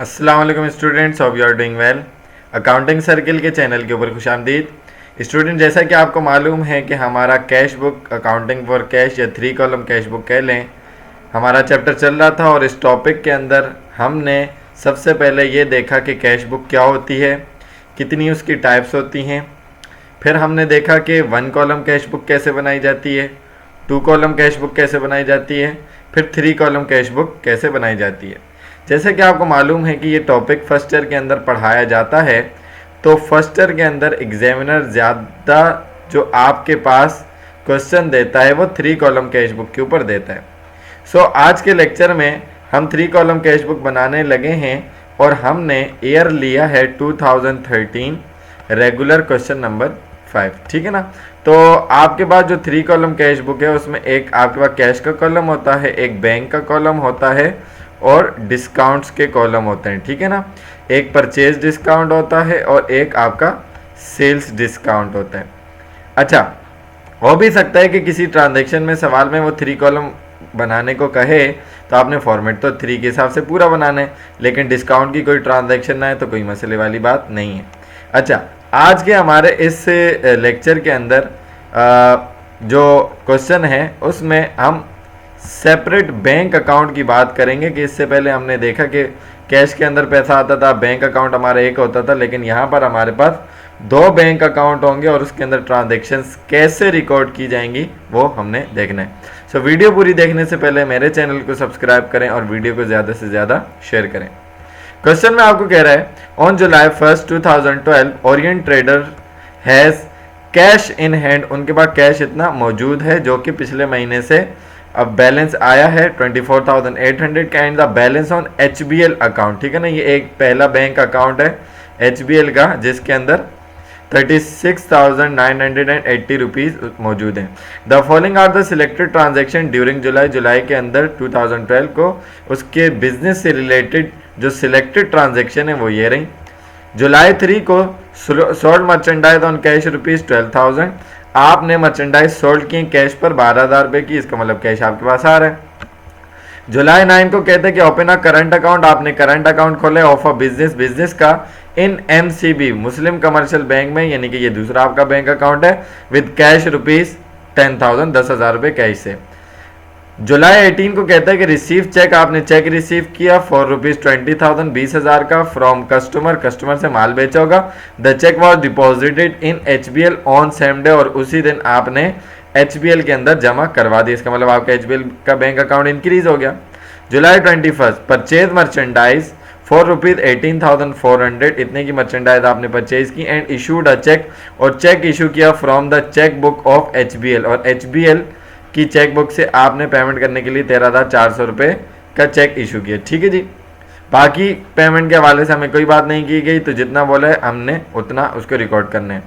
अस्सलाम वालेकुम students, hope you are doing well. Accounting circle के चैनल के ऊपर खुशामदीद। स्टूडेंट, जैसा कि आपको मालूम है कि हमारा cash book accounting for cash या 3 कॉलम कैश बुक कह लें, हमारा चैप्टर चल रहा था और इस टॉपिक के अंदर हमने सबसे पहले ये देखा कि कैश बुक क्या होती है, कितनी उसकी टाइप्स होती हैं। फिर हमने देखा कि 1 कॉलम कैश बुक कैसे बनाई जाती है, 2 कॉलम कैश बुक कैसे बनाई जाती है, फिर 3 कॉलम कैश बुक कैसे बनाई जाती है। जैसे कि आपको मालूम है कि ये टॉपिक फर्स्ट ईयर के अंदर पढ़ाया जाता है, तो फर्स्ट ईयर के अंदर एग्जामिनर ज़्यादा जो आपके पास क्वेश्चन देता है वो 3 कॉलम कैश बुक के ऊपर देता है। सो आज के लेक्चर में हम 3 कॉलम कैश बुक बनाने लगे हैं और हमने ईयर लिया है 2013, रेगुलर क्वेश्चन नंबर 5। ठीक है ना। तो आपके पास जो 3 कॉलम कैश बुक है उसमें एक आपके पास कैश का कॉलम होता है, एक बैंक का कॉलम होता है और डिस्काउंट्स के कॉलम होते हैं। ठीक है ना। एक परचेज डिस्काउंट होता है और एक आपका सेल्स डिस्काउंट होता है। अच्छा, हो भी सकता है कि किसी ट्रांजैक्शन में सवाल में वो 3 कॉलम बनाने को कहे तो आपने फॉर्मेट तो 3 के हिसाब से पूरा बनाना है, लेकिन डिस्काउंट की कोई ट्रांजैक्शन ना है तो कोई मसले वाली बात नहीं है। अच्छा, आज के हमारे इस लेक्चर के अंदर जो क्वेश्चन है उसमें हम सेपरेट बैंक अकाउंट की बात करेंगे कि इससे पहले हमने देखा कि कैश के अंदर पैसा आता था, बैंक अकाउंट हमारा एक होता था, लेकिन यहाँ पर हमारे पास 2 बैंक अकाउंट होंगे और उसके अंदर ट्रांजैक्शंस कैसे रिकॉर्ड की जाएंगी वो हमने देखना है। सो वीडियो पूरी देखने से पहले मेरे चैनल को सब्सक्राइब करें और वीडियो को ज़्यादा से ज़्यादा शेयर करें। क्वेश्चन में आपको कह रहा है, on July 1, 2012 Orient trader has cash in hand. उनके पास कैश इतना मौजूद है जो कि पिछले महीने से अब बैलेंस आया है 24,800 का and the balance on HBL account. ठीक है ना, ये एक पहला बैंक अकाउंट है HBL का जिसके अंदर 36,980 रुपीज़ मौजूद हैं। The following are the selected transaction during July के अंदर 2012 को उसके बिजनेस से रिलेटेड जो सिलेक्टेड ट्रांजेक्शन है वो ये रही। जुलाई 3 को सोल्ड मर्चेंडाइज ऑन कैश ₹12,000। आपने मर्चेंडाइज सोल्ड की कैश पर 12,000 रुपये की, इसका मतलब कैश आपके पास आ रहा है। जुलाई 9 को कहते हैं कि ओपन अ करंट अकाउंट। आपने करंट अकाउंट खोला है ऑफ अ बिजनेस का इन MCB मुस्लिम कमर्शियल बैंक में, यानी कि ये दूसरा आपका बैंक अकाउंट है विद कैश ₹10,000 10,000 रुपये कैश से। जुलाई 18 को कहता है कि रिसीव चेक। आपने चेक रिसीव किया फॉर ₹20,000 20,000 का फ्रॉम कस्टमर से माल बेचा होगा। The cheque was deposited in HBL on same day और उसी दिन आपने HBL के अंदर जमा करवा दिया। इसका मतलब आपका HBL का बैंक अकाउंट इंक्रीज हो गया। जुलाई 21 परचेज मर्चेंडाइज फॉर ₹18,400। इतने की मर्चेंडाइज आपने परचेज की एंड इशूड अ चेक और चेक इशू किया from the cheque book of HBL और HBL की चेक बुक से आपने पेमेंट करने के लिए 13,400 रुपये का चेक इशू किया। ठीक है जी। बाकी पेमेंट के हवाले से हमें कोई बात नहीं की गई, तो जितना बोला है हमने उतना उसको रिकॉर्ड करना है।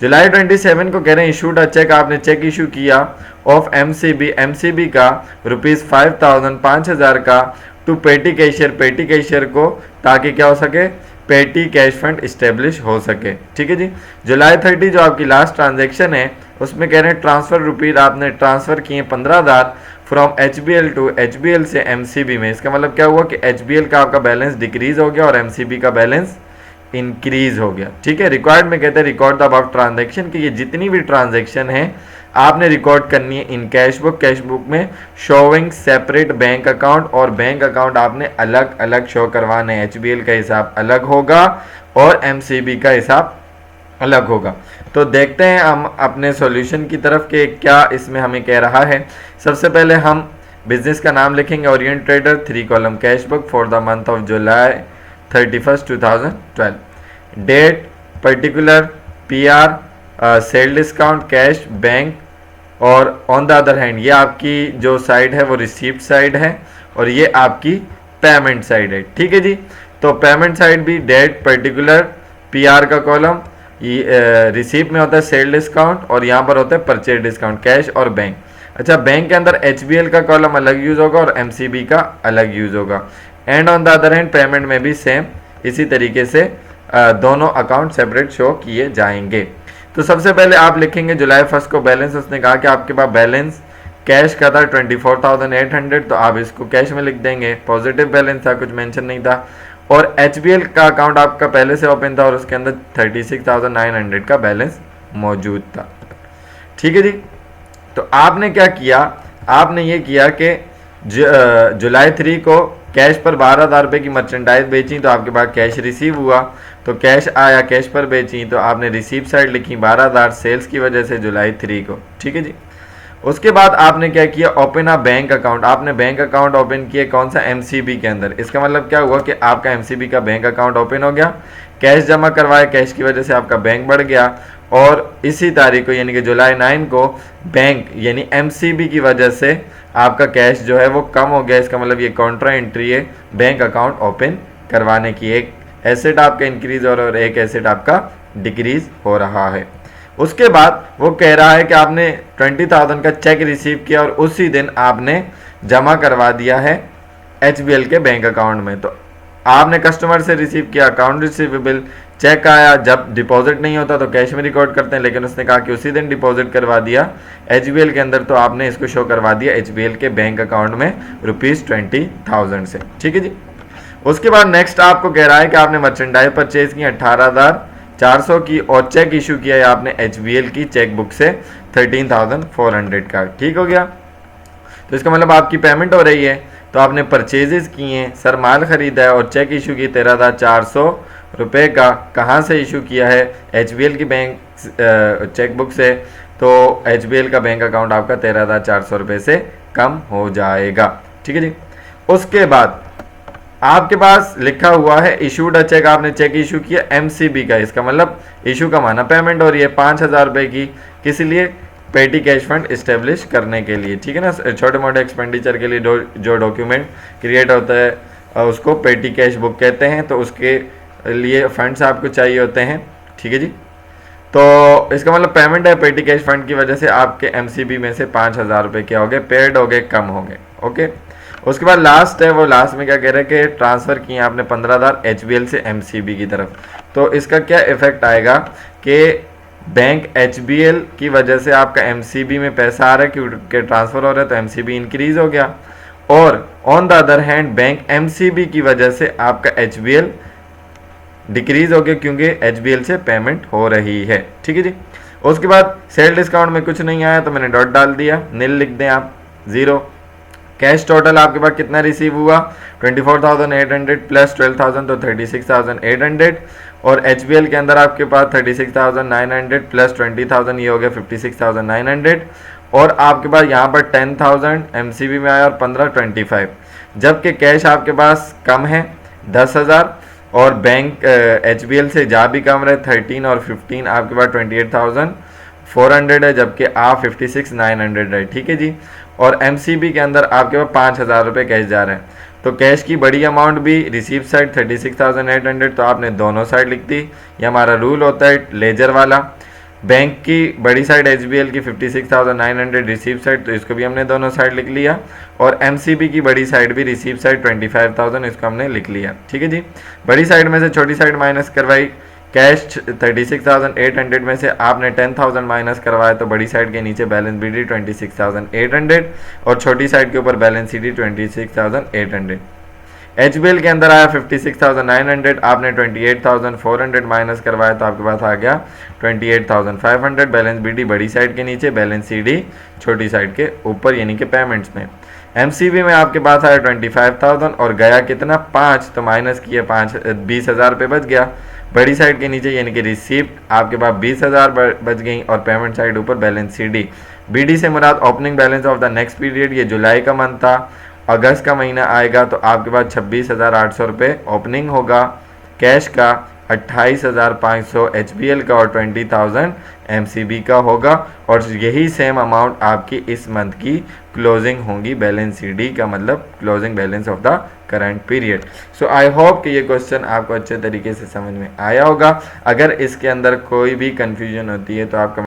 जुलाई 27 को कह रहे हैं इशूड अ चेक। आपने चेक इशू किया ऑफ MCB का ₹5,000 5,000 का टू पेटी कैशियर को, ताकि क्या हो सके, पेटी कैश फंड इस्टेब्लिश हो सके। ठीक है जी। जुलाई 30 जो आपकी लास्ट ट्रांजेक्शन है उसमें कह रहे हैं ट्रांसफर रुपीज आपने ट्रांसफर किए 15,000 फ्रॉम HBL टू HBL से MCB में। इसका मतलब क्या हुआ कि HBL का आपका बैलेंस डिक्रीज हो गया और MCB का बैलेंस इंक्रीज हो गया। ठीक है। रिकॉर्ड में कहते हैं रिकॉर्ड द अबव ट्रांजेक्शन, कि ये जितनी भी ट्रांजेक्शन है आपने रिकॉर्ड करनी है इन कैश बुक में शोइंग सेपरेट बैंक अकाउंट, और बैंक अकाउंट आपने अलग अलग शो करवाने। HBL का हिसाब अलग होगा और MCB का हिसाब अलग होगा। तो देखते हैं हम अपने सॉल्यूशन की तरफ के क्या इसमें हमें कह रहा है। सबसे पहले हम बिजनेस का नाम लिखेंगे Orient Trader 3 column cash book for the month of July 31, 2012। Date particular PR sale discount cash bank, और ऑन द अदर हैंड ये आपकी जो साइड है वो रिसीप्ट साइड है और ये आपकी पेमेंट साइड है। ठीक है जी। तो पेमेंट साइड भी डेट पर्टिकुलर PR का कॉलम, ये रिसीप्ट में होता है सेल डिस्काउंट और यहाँ पर होता है परचेज डिस्काउंट कैश और बैंक। अच्छा, बैंक के अंदर HBL का कॉलम अलग यूज होगा और MCB का अलग यूज होगा। And on the other hand payment में भी सेम इसी तरीके से दोनों अकाउंट सेपरेट शो किए जाएंगे। तो सबसे पहले आप लिखेंगे जुलाई 1 को बैलेंस। उसने कहा कि आपके पास बैलेंस कैश का था 24,800, तो आप इसको कैश में लिख देंगे। पॉजिटिव बैलेंस था, कुछ मेंशन नहीं था। और HBL का अकाउंट आपका पहले से ओपन था और उसके अंदर 36,900 का बैलेंस मौजूद था। ठीक है जी। तो आपने क्या किया, आपने ये किया कि जुलाई 3 को कैश पर 12,000 रुपये की मर्चेंडाइज बेची तो आपके पास कैश रिसीव हुआ, तो कैश आया, कैश पर बेची तो आपने रिसीव साइड लिखी 12,000 सेल्स की वजह से जुलाई 3 को। ठीक है जी। उसके बाद आपने क्या किया, ओपन अ बैंक अकाउंट, आपने बैंक अकाउंट ओपन किया कौन सा, MCB के अंदर। इसका मतलब क्या हुआ कि आपका MCB का बैंक अकाउंट ओपन हो गया, कैश जमा करवाया, कैश की वजह से आपका बैंक बढ़ गया और इसी तारीख को यानी कि जुलाई 9 को बैंक यानी MCB की वजह से आपका कैश जो है वो कम हो गया। इसका मतलब ये कॉन्ट्रा एंट्री है बैंक अकाउंट ओपन करवाने की। एक एसेट आपका इंक्रीज हो रहा है और एक एसेट आपका डिक्रीज हो रहा है। उसके बाद वो कह रहा है कि आपने 20,000 का चेक रिसीव किया और उसी दिन आपने जमा करवा दिया है HBL के बैंक अकाउंट में। तो आपने कस्टमर से रिसीव किया अकाउंट रिसीवेबल, चेक आया, जब डिपॉजिट नहीं होता तो कैश में रिकॉर्ड करते हैं, लेकिन उसने कहा कि उसी दिन डिपॉजिट करवा दिया HBL के अंदर, तो आपने इसको शो करवा दिया HBL के बैंक अकाउंट में ₹20,000 से। ठीक है जी। उसके बाद नेक्स्ट आपको कह रहा है कि आपने मर्चेंडाइज परचेज की 18,400 की और चेक इशू किया है आपने HBL की चेक बुक से 13,400 का। ठीक हो गया। तो इसका मतलब आपकी पेमेंट हो रही है, तो आपने परचेजेस किए हैं, सर माल खरीदा है और चेक इशू की 13,400 रुपये का। कहाँ से इशू किया है, HBL की बैंक चेक बुक से, तो HBL का बैंक अकाउंट आपका 13,400 रुपये से कम हो जाएगा। ठीक है जी। उसके बाद आपके पास लिखा हुआ है इशूड अ चेक, आपने चेक इशू किया MCB का। इसका मतलब इशू का माना पेमेंट हो रही है 5,000 रुपये की, किस लिए, पेटी कैश फंड इस्टेब्लिश करने के लिए। ठीक है ना, छोटे मोटे एक्सपेंडिचर के लिए जो डॉक्यूमेंट क्रिएट होता है उसको पेटी कैश बुक कहते हैं, तो उसके लिए फंड्स आपको चाहिए होते हैं। ठीक है जी। तो इसका मतलब पेमेंट है पेटी कैश फंड की वजह से आपके MCB में से 5,000 रुपये क्या हो गए, पेड हो गए, कम हो गए। ओके। उसके बाद लास्ट है, वो लास्ट में क्या कह रहे हैं कि ट्रांसफ़र किए आपने 15,000 HBL से MCB की तरफ। तो इसका क्या इफेक्ट आएगा कि बैंक HBL की वजह से आपका MCB में पैसा आ रहा है क्योंकि ट्रांसफ़र हो रहा है, तो MCB इंक्रीज हो गया, और on the other hand bank MCB की वजह से आपका HBL डिक्रीज हो गया क्योंकि HBL से पेमेंट हो रही है। ठीक है जी। उसके बाद सेल डिस्काउंट में कुछ नहीं आया तो मैंने डॉट डाल दिया, नील लिख दें आप, 0। कैश टोटल आपके पास कितना रिसीव हुआ, 24,800 प्लस 12,000 तो 36,800, और HBL के अंदर आपके पास 36,900 प्लस 20,000 ये हो गया 56,900, और आपके पास यहाँ पर 10,000 MCB में आया और 15 25, जबकि कैश आपके पास कम है 10,000 और बैंक HBL से जा भी कम रहे 13 और 15 आपके पास 28,400 है, जबकि आप 56,900 है। ठीक है जी। और MCB के अंदर आपके पास 5,000 रुपये कैश जा रहे हैं, तो कैश की बड़ी अमाउंट भी रिसीव साइड 36,800, तो आपने दोनों साइड लिख दी। ये हमारा रूल होता है लेजर वाला। बैंक की बड़ी साइड HBL की 56,900 रिसीव साइड, तो इसको भी हमने दोनों साइड लिख लिया, और MCB की बड़ी साइड भी रिसीव साइड 25,000, इसको हमने लिख लिया। ठीक है जी। बड़ी साइड में से छोटी साइड माइनस करवाई, कैश 36,800 में से आपने 10,000 माइनस करवाया, तो बड़ी साइड के नीचे बैलेंस BD 26,800 और छोटी साइड के ऊपर बैलेंस CD 26,800। HBL के अंदर आया 56,900, आपने 28,400 माइनस करवाया तो आपके पास आ गया 28,500, बैलेंस BD बड़ी साइड के नीचे, बैलेंस CD छोटी साइड के ऊपर यानी कि पेमेंट्स में। MCB में आपके पास आया 25,000 और गया कितना 5, तो माइनस किए 20,000 रुपये बच गया बड़ी साइड के नीचे यानी कि रिसीप्ट आपके पास 20,000 बच गई, और पेमेंट साइड ऊपर बैलेंस CD। BD से मुराद opening balance of the next period, ये जुलाई का मंथ था, अगस्त का महीना आएगा तो आपके पास 26,800 रुपये ओपनिंग होगा कैश का, 28,500 HBL का और 20,000 MCB का होगा, और यही सेम अमाउंट आपकी इस मंथ की क्लोजिंग होगी बैलेंस CD का, मतलब closing balance of the current period. So I hope कि ये क्वेश्चन आपको अच्छे तरीके से समझ में आया होगा। अगर इसके अंदर कोई भी कंफ्यूजन होती है तो आप